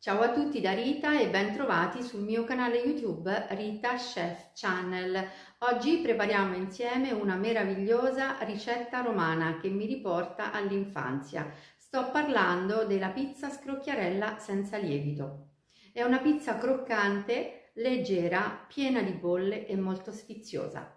Ciao a tutti da Rita e ben trovati sul mio canale YouTube Rita Chef Channel. Oggi prepariamo insieme una meravigliosa ricetta romana che mi riporta all'infanzia. Sto parlando della pizza scrocchiarella senza lievito. È una pizza croccante, leggera, piena di bolle e molto sfiziosa.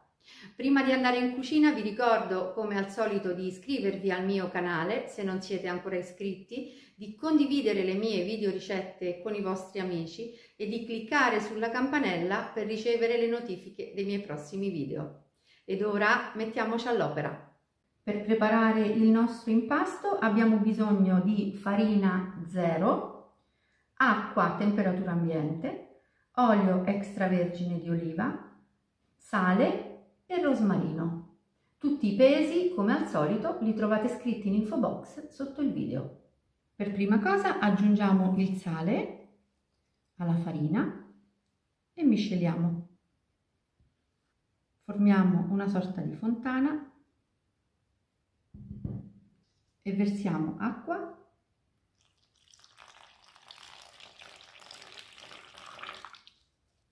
Prima di andare in cucina vi ricordo, come al solito, di iscrivervi al mio canale se non siete ancora iscritti, di condividere le mie video ricette con i vostri amici e di cliccare sulla campanella per ricevere le notifiche dei miei prossimi video. Ed ora mettiamoci all'opera. Per preparare il nostro impasto abbiamo bisogno di farina 0, acqua a temperatura ambiente, olio extravergine di oliva, sale e rosmarino. Tutti i pesi, come al solito, li trovate scritti in info box sotto il video. Per prima cosa aggiungiamo il sale alla farina e misceliamo. Formiamo una sorta di fontana e versiamo acqua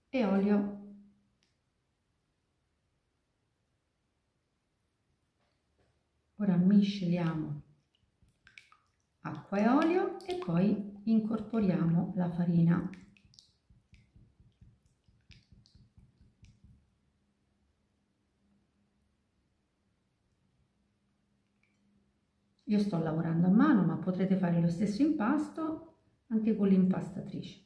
e olio. Ora misceliamo acqua e olio e poi incorporiamo la farina. Io sto lavorando a mano, ma potrete fare lo stesso impasto anche con l'impastatrice.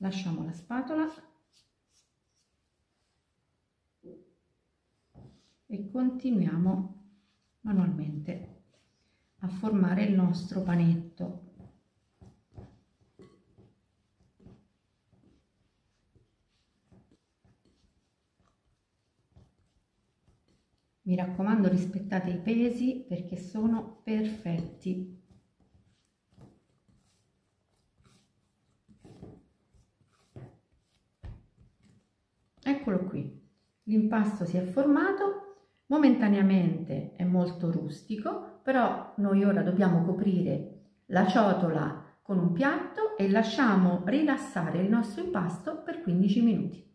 Lasciamo la spatola e continuiamo manualmente a formare il nostro panetto. Mi raccomando, rispettate i pesi perché sono perfetti. Eccolo qui, l'impasto si è formato, momentaneamente è molto rustico, però noi ora dobbiamo coprire la ciotola con un piatto e lasciamo rilassare il nostro impasto per 15 minuti.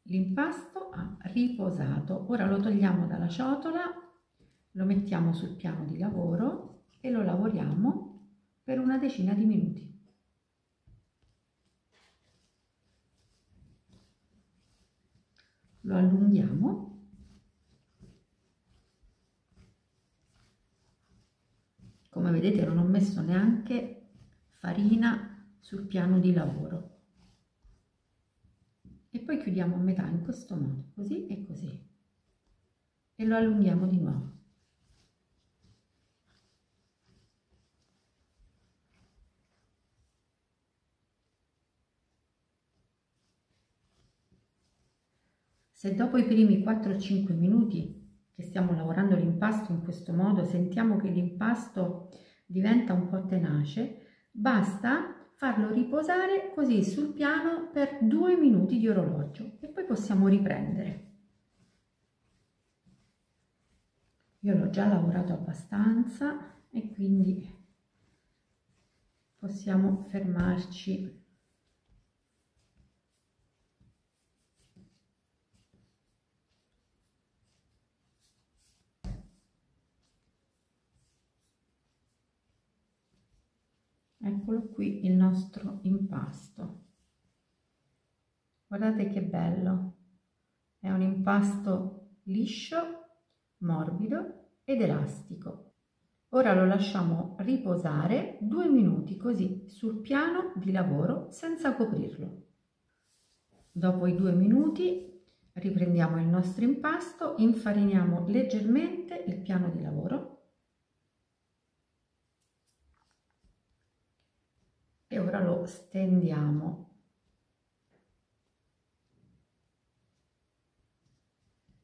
L'impasto ha riposato, ora lo togliamo dalla ciotola, lo mettiamo sul piano di lavoro e lo lavoriamo per una decina di minuti. Lo allunghiamo come vedete. Non ho messo neanche farina sul piano di lavoro e poi chiudiamo a metà in questo modo, così e così, e lo allunghiamo di nuovo. Se dopo i primi 4-5 minuti che stiamo lavorando l'impasto in questo modo sentiamo che l'impasto diventa un po' tenace, basta farlo riposare così sul piano per 2 minuti di orologio e poi possiamo riprendere. Io l'ho già lavorato abbastanza e quindi possiamo fermarci. Eccolo qui il nostro impasto. Guardate che bello, è un impasto liscio, morbido ed elastico. Ora lo lasciamo riposare 2 minuti così sul piano di lavoro senza coprirlo. Dopo i 2 minuti riprendiamo il nostro impasto, infariniamo leggermente il piano di lavoro e ora lo stendiamo.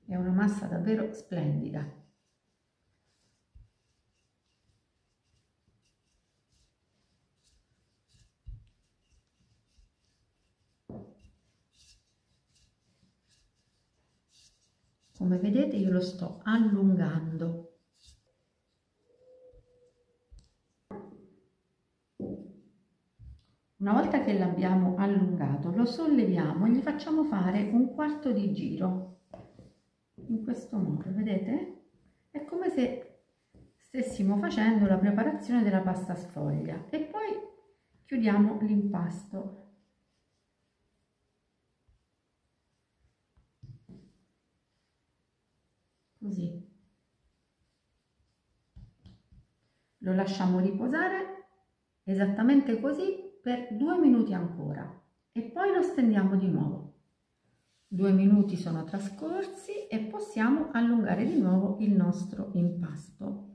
È una massa davvero splendida. Come vedete io lo sto allungando. Una volta che l'abbiamo allungato lo solleviamo e gli facciamo fare un quarto di giro. In questo modo, vedete? È come se stessimo facendo la preparazione della pasta sfoglia e poi chiudiamo l'impasto. Così. Lo lasciamo riposare esattamente così per 2 minuti ancora e poi lo stendiamo di nuovo. 2 minuti sono trascorsi e possiamo allungare di nuovo il nostro impasto.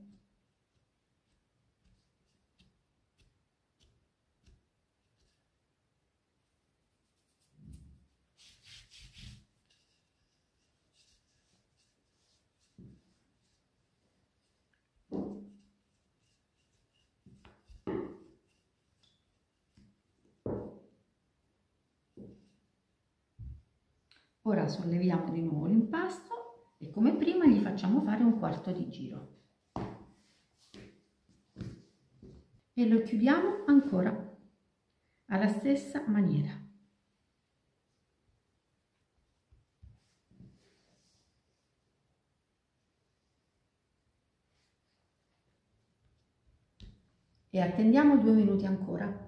Ora solleviamo di nuovo l'impasto e come prima gli facciamo fare un quarto di giro. E lo chiudiamo ancora alla stessa maniera. E attendiamo 2 minuti ancora.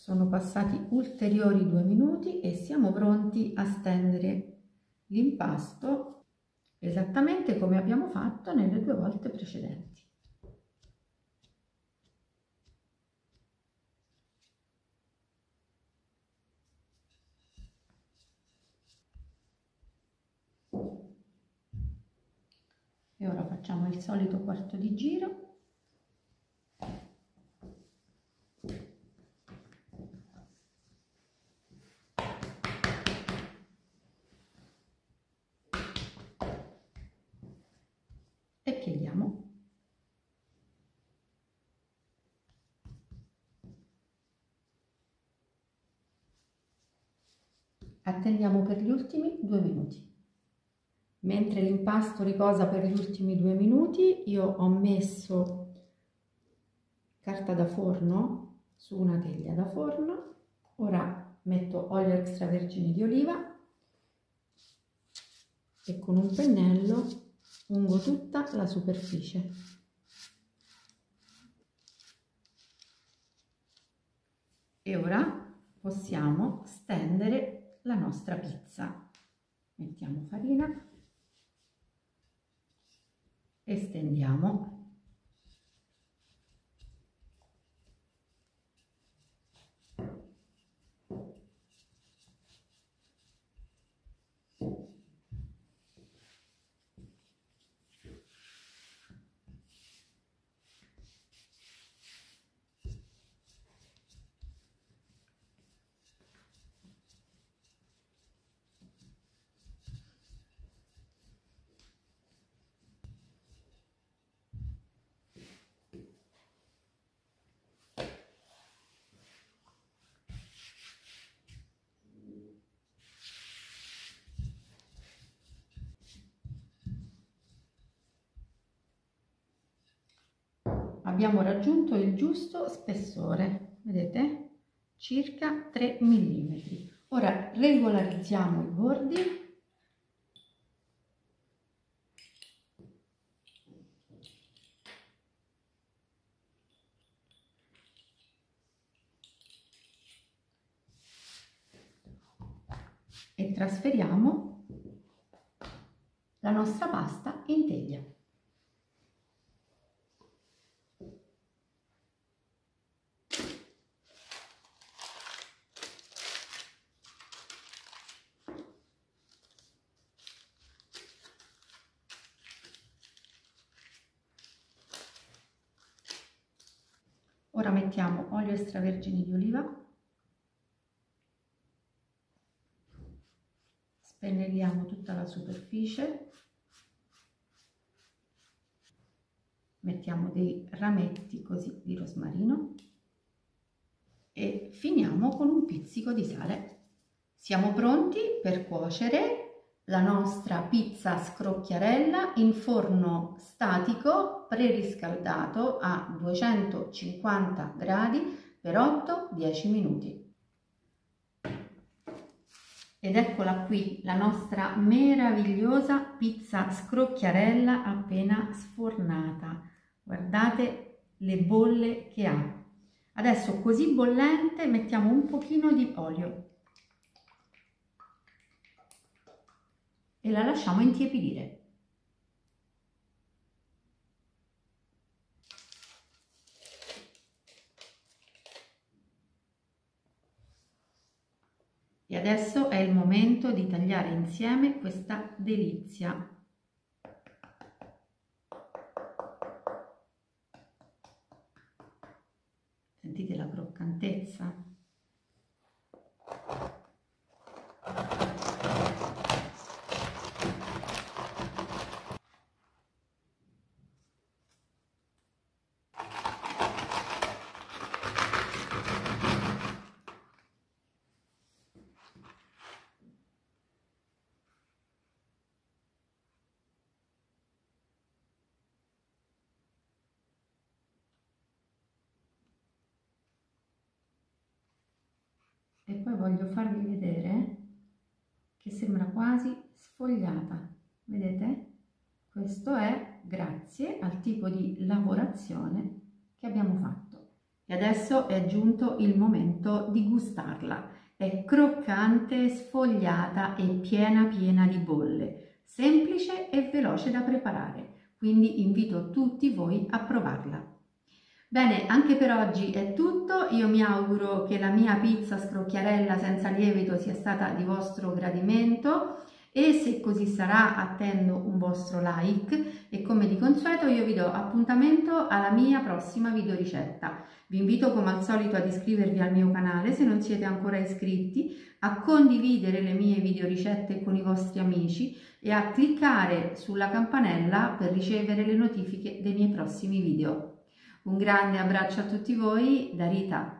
Sono passati ulteriori 2 minuti e siamo pronti a stendere l'impasto esattamente come abbiamo fatto nelle 2 volte precedenti. E ora facciamo il solito quarto di giro. E chiudiamo. Attendiamo per gli ultimi 2 minuti. Mentre l'impasto riposa per gli ultimi 2 minuti, io ho messo carta da forno su una teglia da forno. Ora metto olio extravergine di oliva e con un pennello ungo tutta la superficie. E ora possiamo stendere la nostra pizza. Mettiamo farina e stendiamo. Abbiamo raggiunto il giusto spessore, vedete? Circa 3 mm. Ora regolarizziamo i bordi. E trasferiamo la nostra pasta in teglia. Ora mettiamo olio extravergine di oliva, spennelliamo tutta la superficie, mettiamo dei rametti così di rosmarino e finiamo con un pizzico di sale. Siamo pronti per cuocere la nostra pizza scrocchiarella in forno statico preriscaldato a 250 gradi per 8-10 minuti. Ed eccola qui, la nostra meravigliosa pizza scrocchiarella appena sfornata. Guardate le bolle che ha. Adesso, così bollente, mettiamo un pochino di olio e la lasciamo intiepidire. E adesso è il momento di tagliare insieme questa delizia. Sentite la croccantezza? E poi voglio farvi vedere che sembra quasi sfogliata, vedete? Questo è grazie al tipo di lavorazione che abbiamo fatto. E adesso è giunto il momento di gustarla. È croccante, sfogliata e piena di bolle, semplice e veloce da preparare, quindi invito tutti voi a provarla. Bene, anche per oggi è tutto. Io mi auguro che la mia pizza scrocchiarella senza lievito sia stata di vostro gradimento e se così sarà attendo un vostro like e come di consueto io vi do appuntamento alla mia prossima videoricetta. Vi invito come al solito ad iscrivervi al mio canale se non siete ancora iscritti, a condividere le mie videoricette con i vostri amici e a cliccare sulla campanella per ricevere le notifiche dei miei prossimi video. Un grande abbraccio a tutti voi da Rita.